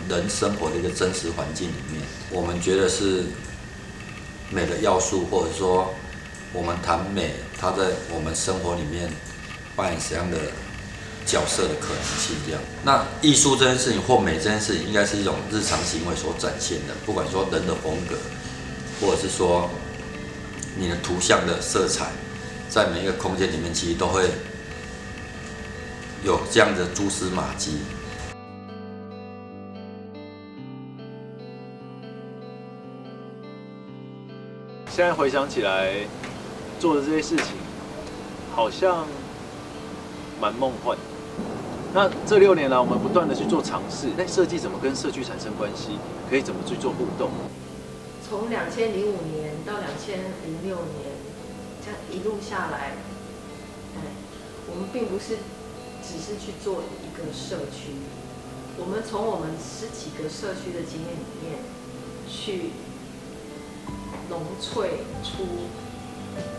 人生活的一个真实环境里面，我们觉得是美的要素，或者说我们谈美，它在我们生活里面扮演什么样的角色的可能性这样。那艺术这件事情或美这件事情，应该是一种日常行为所展现的，不管说人的风格，或者是说你的图像的色彩，在每一个空间里面，其实都会有这样的蛛丝马迹。现在回想起来，做的这些事情，好像蛮梦幻。那这6年来，我们不断的去做尝试，那设计怎么跟社区产生关系？可以怎么去做互动？从2005年到2006年，这样一路下来，我们并不是只是去做一个社区，我们从我们10几个社区的经验里面去浓萃出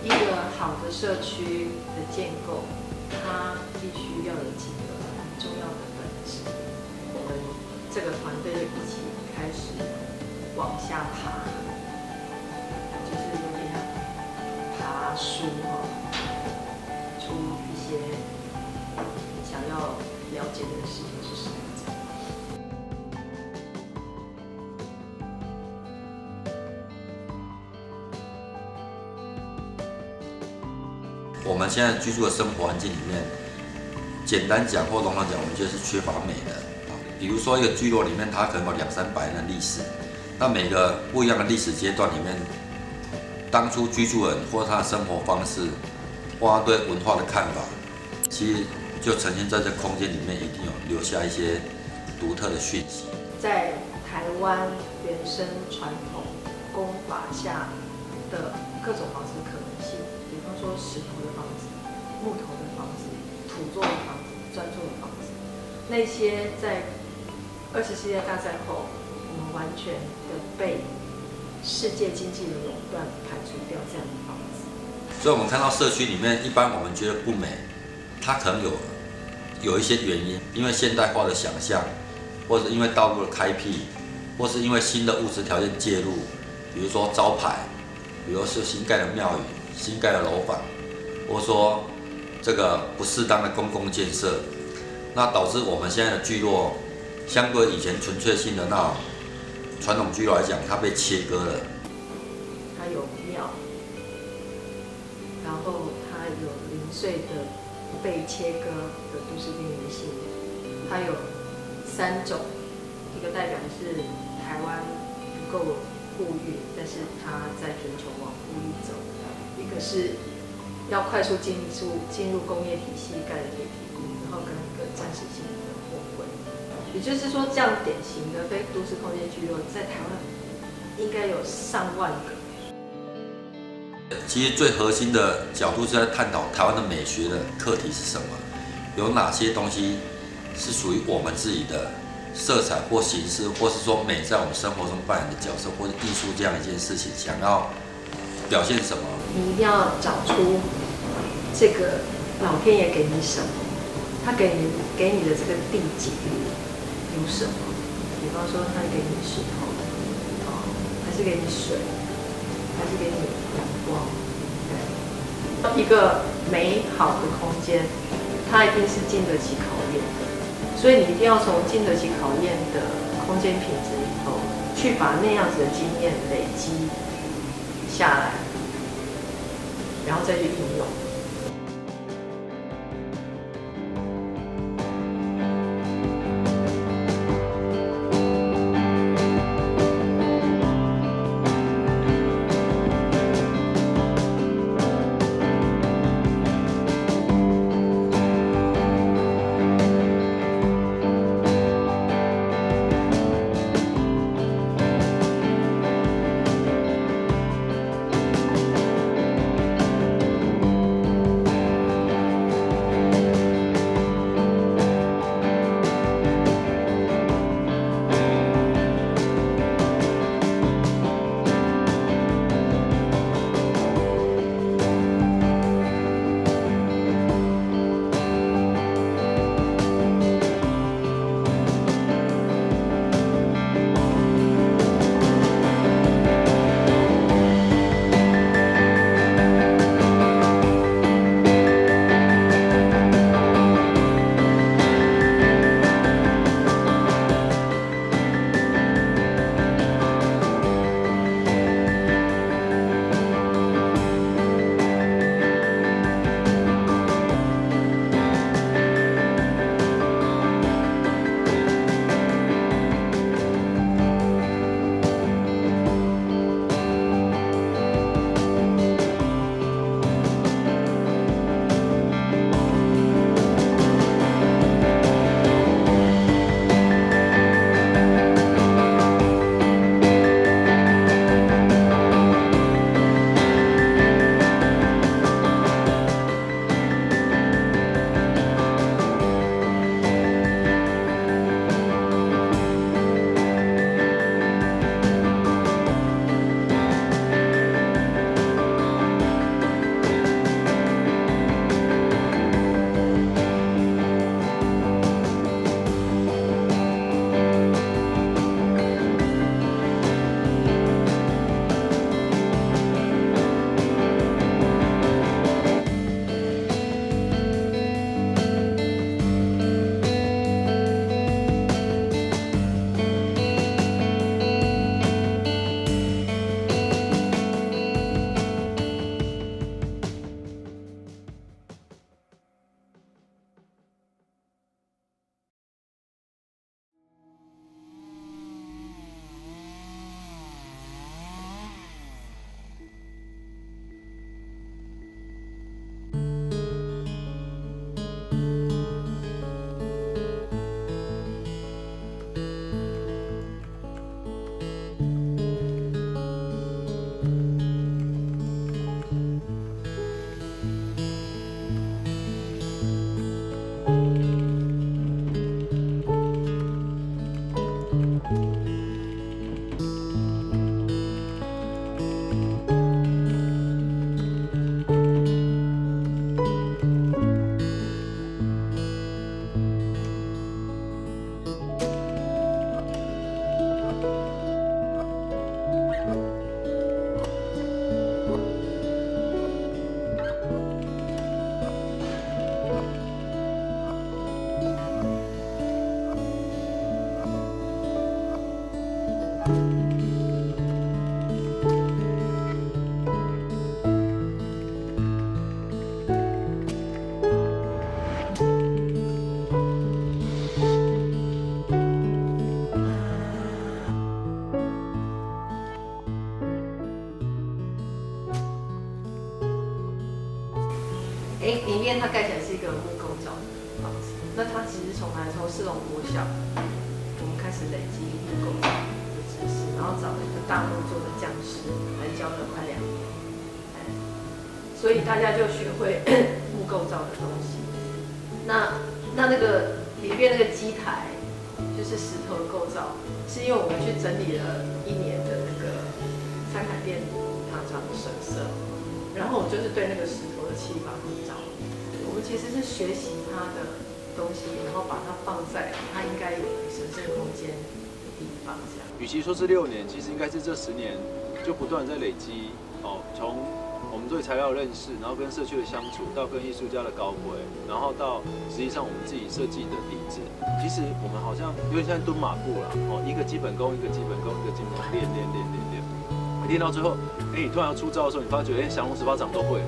一个好的社区的建构，它必须要有几个很重要的本质。我们这个团队就一起开始往下爬，就是有点像爬书出一些想要了解的事情是什么。我们现在居住的生活环境里面，简单讲或笼统讲，我们觉得是缺乏美的。比如说一个聚落里面，它可能有200-300年的历史，那每个不一样的历史阶段里面，当初居住人或他的生活方式，或他对文化的看法，其实就呈现在这空间里面，一定有留下一些独特的讯息。在台湾原生传统工法下的各种房子的可能性，比方说石头的房子、木头的房子、土做的房子、砖做的房子，那些在20世纪大战后，我们完全的被世界经济的垄断排除掉这样的房子。所以我们看到社区里面，一般我们觉得不美，它可能有一些原因，因为现代化的想象，或者因为道路的开辟，或是因为新的物质条件介入，比如说招牌，比如说新盖的庙宇、新盖的楼房，或者说这个不适当的公共建设，那导致我们现在的聚落，相对以前纯粹性的那种传统聚落来讲，它被切割了。它有庙，然后它有零碎的被切割的都市边缘性，它有3种，一个代表的是台湾不够富裕，但是它在全球往富裕走；一个是要快速进入工业体系盖的铁皮屋，然后跟一个暂时性的货柜。也就是说，这样典型的非都市空间聚落，在台湾应该有上万个。其实最核心的角度是在探讨台湾的美学的课题是什么，有哪些东西是属于我们自己的色彩或形式，或是说美在我们生活中扮演的角色，或者艺术这样一件事情，想要表现什么？你一定要找出这个老天爷给你什么，他给你的这个地景有什么？比方说，他给你石头，还是给你水，还是给你阳光？对，一个美好的空间，它一定是经得起考验的。所以你一定要从经得起考验的空间品质里头，去把那样子的经验累积下来，然后再去应用。那它其实从四龙国小，我们开始累积木构造的知识，然后找了一个大木做的匠师来教了快2年，所以大家就学会木构造的东西。那个里面那个基台就是石头的构造，是因为我们去整理了1年的那个三坎店糖厂的神社，然后我就是对那个石头的砌法很着迷。我们其实是学习它的东西，然后把它放在它应该有的神圣空间的地方，这样。与其说是6年，其实应该是这10年就不断在累积哦，从我们对材料认识，然后跟社区的相处，到跟艺术家的高回，然后到实际上我们自己设计的底子。其实我们好像有点像蹲马步了哦，一个基本功，一个基本功，一个基本功，练到最后，你突然要出招的时候，你发觉降龙十八掌都会了。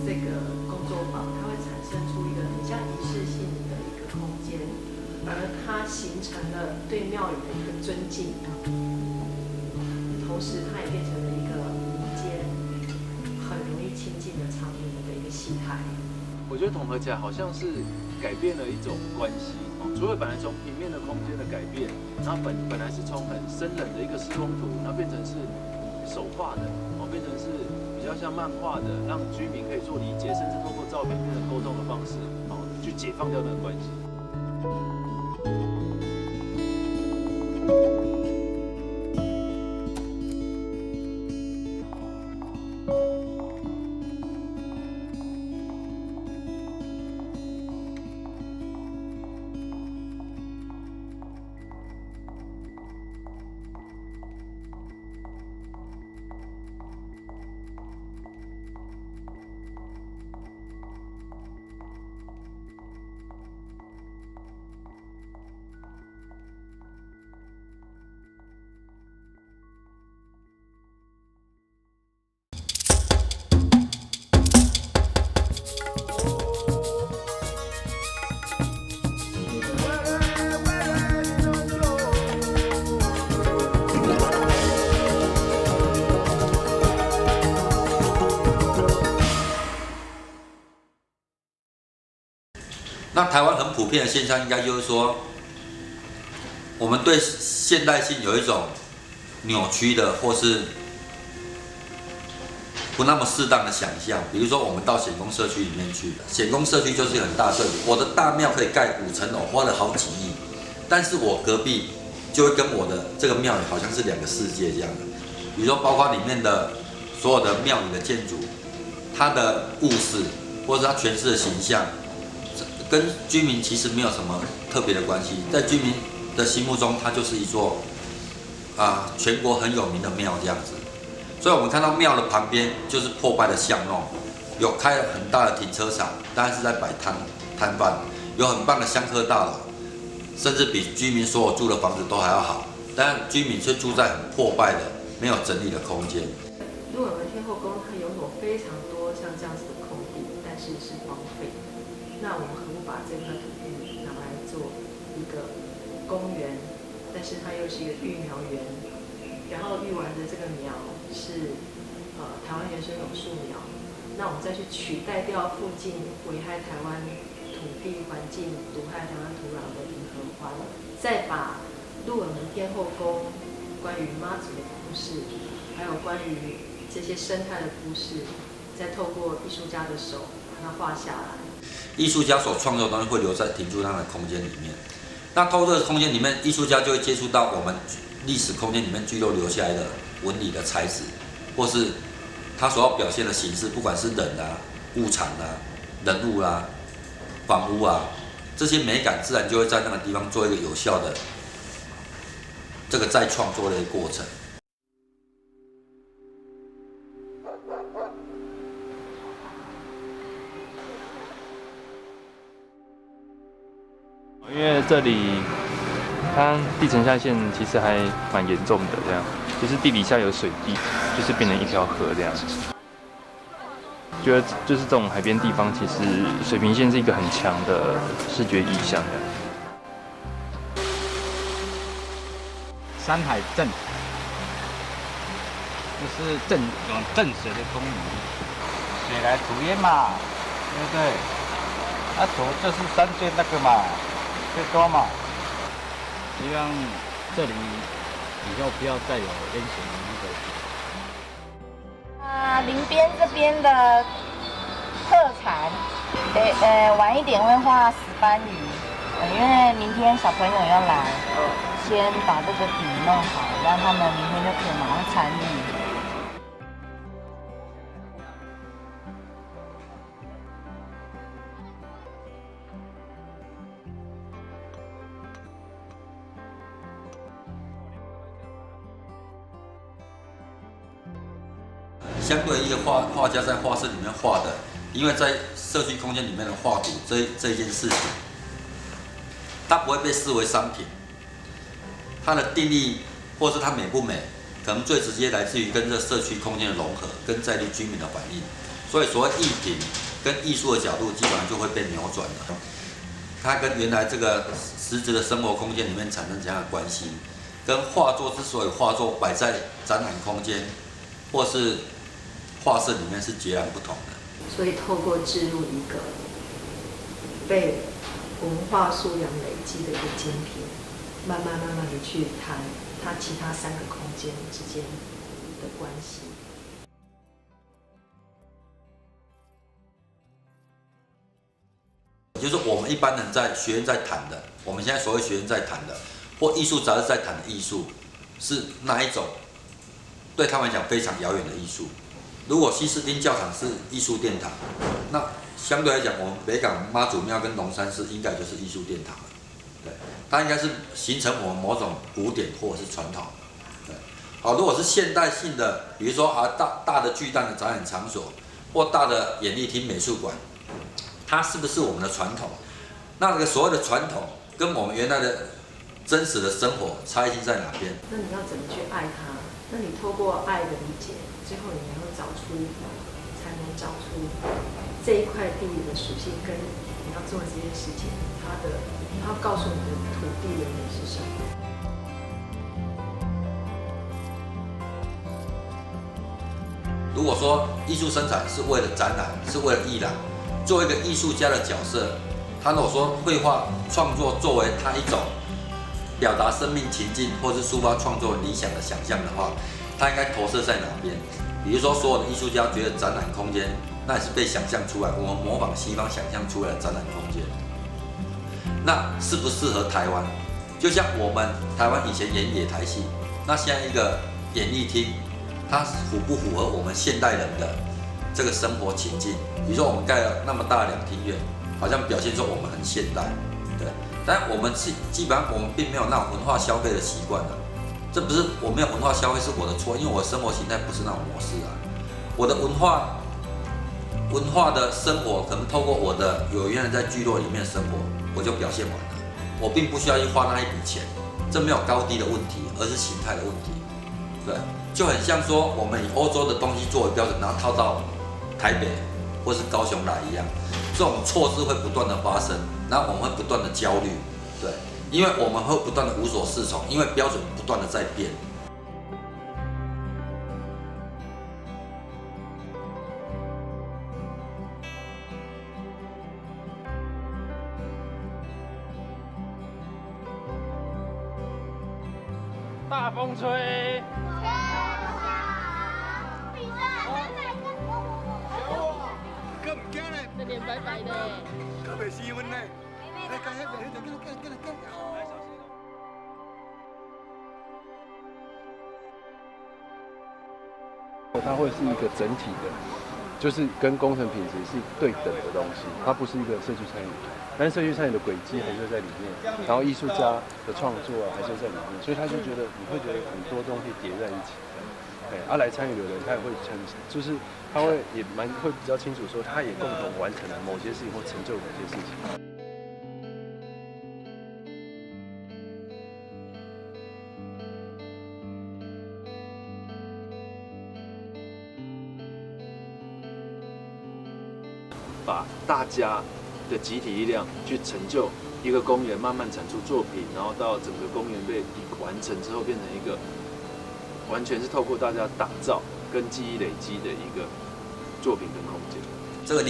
这个工作坊它会产生出一个很像仪式性的一个空间，而它形成了对庙宇的一个尊敬，同时它也变成了一个民间很容易亲近的场域的一个戏台。我觉得统合起来好像是改变了一种关系哦，除了本来从平面的空间的改变，然后本来是从很生冷的一个施工图，然后变成是手画的哦，变成是比较像漫画的，让居民可以做理解，甚至透过照片变成沟通的方式，哦，去解放掉那个关系。那台湾很普遍的现象，应该就是说，我们对现代性有一种扭曲的，或是不那么适当的想象。比如说，我们到显公社区里面去，显公社区就是一个很大的对比。我的大庙可以盖5层楼，花了好几亿，但是我隔壁就会跟我的这个庙宇好像是2个世界这样的。比如说，包括里面的所有的庙宇的建筑，它的故事，或者是它诠释的形象。跟居民其实没有什么特别的关系，在居民的心目中，它就是一座全国很有名的庙这样子。所以我们看到庙的旁边就是破败的巷弄，有开了很大的停车场，当然是在摆摊贩，有很棒的香客大楼，甚至比居民所有住的房子都还要好。但居民却住在很破败的、没有整理的空间。鹿耳门天后宫它拥有非常多像这样子的空地，但是是荒废。那我们何不把这块土地拿来做一个公园？但是它又是一个育苗园，然后育完的这个苗是台湾原生榕树苗。那我们再去取代掉附近危害台湾土地环境、毒害台湾土壤的银合欢，再把鹿耳门天后宫关于妈祖的故事，还有关于这些生态的故事，再透过艺术家的手把它画下来。艺术家所创作的东西会留在停驻那样的空间里面。那透过这个空间里面，艺术家就会接触到我们历史空间里面居留下来的纹理的材质，或是他所要表现的形式，不管是人啊、物产啊、人物啊、房屋啊，这些美感自然就会在那个地方做一个有效的这个再创作的一个过程。因为这里它地层下陷其实还蛮严重的，这样就是地底下有水地，就是变成一条河这样。觉得就是这种海边地方，其实水平线是一个很强的视觉意象的。山海镇，就是有镇水的功能，水来土淹嘛，对不对？那土就是山最那个嘛，最多嘛。希望这里以后不要再有淹水的那个。林边这边的特产，晚一点会画石斑鱼，因为明天小朋友要来，先把这个底弄好，让他们明天就可以马上参与。相对一个画家在画室里面画的，因为在社区空间里面的画图这一件事情，它不会被视为商品，它的定义或是它美不美，可能最直接来自于跟这社区空间的融合，跟在地居民的反应。所以所谓艺品跟艺术的角度，基本上就会被扭转了。它跟原来这个实质的生活空间里面产生这样的关系，跟画作之所以画作摆在展览空间，或是画室里面是截然不同的。所以透过置入一个被文化素养累积的一个精品，慢慢的去谈它其他3个空间之间的关系。就是我们一般人在学院在谈的，我们现在所谓学院在谈的，或艺术杂志在谈的艺术，是哪一种？对他们来讲非常遥远的艺术。如果西斯汀教堂是艺术殿堂，那相对来讲，我们北港妈祖庙跟龙山寺应该就是艺术殿堂了。对，它应该是形成我们某种古典或者是传统。对，好，如果是现代性的，比如说大的巨蛋的展览场所，或大的演艺厅美术馆，它是不是我们的传统？那这个所谓的传统，跟我们原来的真实的生活差异性在哪边？那你要怎么去爱它？那你透过爱的理解，最后你能够才能找出这一块地理的属性跟你要做的这件事情，它要告诉你的土地原理是什么。如果说艺术生产是为了展览，是为了艺览，作为一个艺术家的角色，他如果说绘画创作作为他一种表达生命情境或是抒发创作理想的想象的话，他应该投射在哪边？比如说，所有的艺术家觉得展览空间那也是被想象出来，我们模仿西方想象出来的展览空间，那适不适合台湾？就像我们台湾以前演野台戏，那现在一个演艺厅，它符不符合我们现代人的这个生活情境？比如说，我们盖了那么大的2厅院，好像表现出我们很现代，对。但我们基本上我们并没有那种文化消费的习惯了，这不是我没有文化消费是我的错，因为我的生活形态不是那种模式啊。我的文化的生活可能透过我原来在聚落里面生活，我就表现完了，我并不需要去花那一笔钱，这没有高低的问题，而是形态的问题。对，就很像说我们以欧洲的东西作为标准，然后套到台北或是高雄来一样，这种错事会不断的发生。然后我们会不断的焦虑，对，因为我们会不断的无所适从，因为标准不断的在变。大风吹，佢唔驚咧，这脸白白的。佢未試温咧，你繼續嚟，跟嚟。它会是一个整体的，就是跟工程品质是对等的东西，它不是一个社区参与，但是社区参与的轨迹还是在里面，然后艺术家的创作还是在里面，所以他就觉得你会觉得很多东西叠在一起。来参与的人，他也会就是他会会比较清楚说，他也共同完成了某些事情或成就某些事情。把大家的集体力量去成就一个公园慢慢产出作品，然后到整个公园被完成之后，变成一个完全是透过大家打造跟记忆累积的一个作品跟空间。这个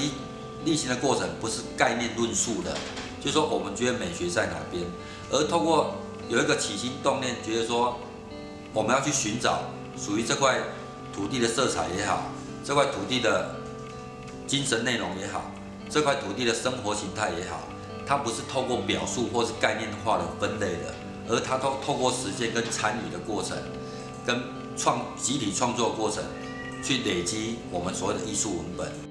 例行的过程不是概念论述的，就是说我们觉得美学在哪边，而透过有一个起心动念，觉得说我们要去寻找属于这块土地的色彩也好，这块土地的精神内容也好，这块土地的生活形态也好，它不是透过表述或是概念化的分类的，而它都透过实践跟参与的过程，跟集体创作的过程，去累积我们所谓的艺术文本。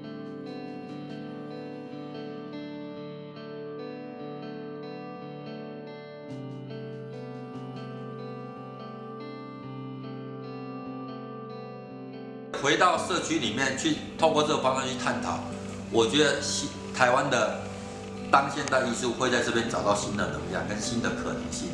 回到社区里面去，透过这个方向去探讨，我觉得台湾的当现代艺术会在这边找到新的能量跟新的可能性。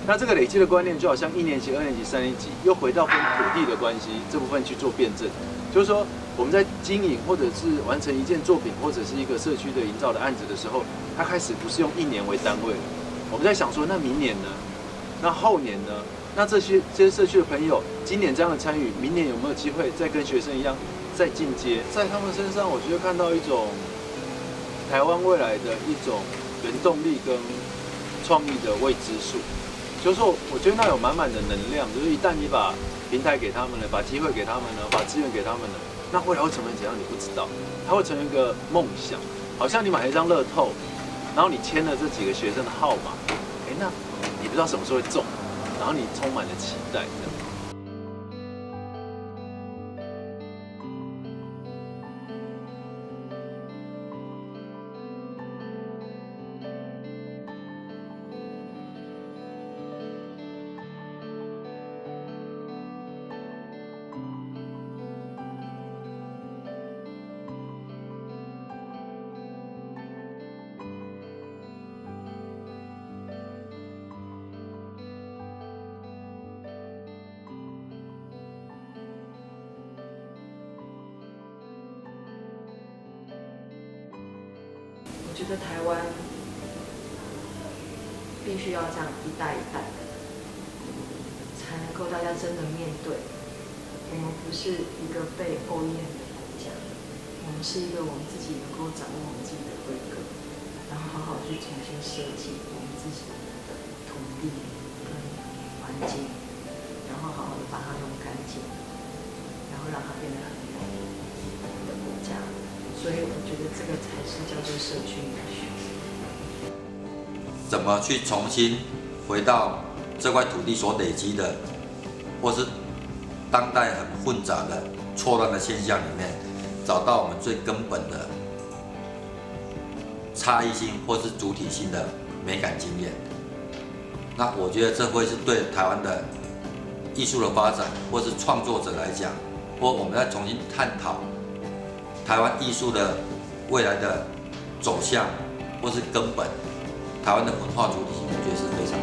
那这个累积的观念，就好像1年级、2年级、3年级又回到跟土地的关系这部分去做辩证，就是说我们在经营或者是完成一件作品或者是一个社区的营造的案子的时候，它开始不是用1年为单位了。我们在想说，那明年呢？那后年呢？那这些社区的朋友，今年这样的参与，明年有没有机会再跟学生一样再进阶？在他们身上，我觉得看到一种台湾未来的一种原动力跟创意的未知数。就是说，我觉得那有满满的能量，就是一旦你把平台给他们了，把机会给他们了，把资源给他们了，那未来会成为怎样你不知道，它会成为一个梦想，好像你买了一张乐透，然后你签了这几个学生的号码，那你不知道什么时候会中。然后你充满了期待，这样。我觉得台湾必须要这样一代一代的，才能够大家真的面对。我们不是一个被欧厌的国家，我们是一个我们自己能够掌握我们自己的规格，然后好好去重新设计我们自己的土地跟环境，然后好好的把它弄干净，然后让它变得很美的国家。所以我觉得这个才是叫做社区美学。怎么去重新回到这块土地所累积的，或是当代很混杂的错乱的现象里面，找到我们最根本的差异性或是主体性的美感经验。那我觉得这会是对台湾的艺术的发展，或是创作者来讲，或我们再重新探讨台湾艺术的未来的走向，或是根本，台湾的文化主体性，我觉得是非常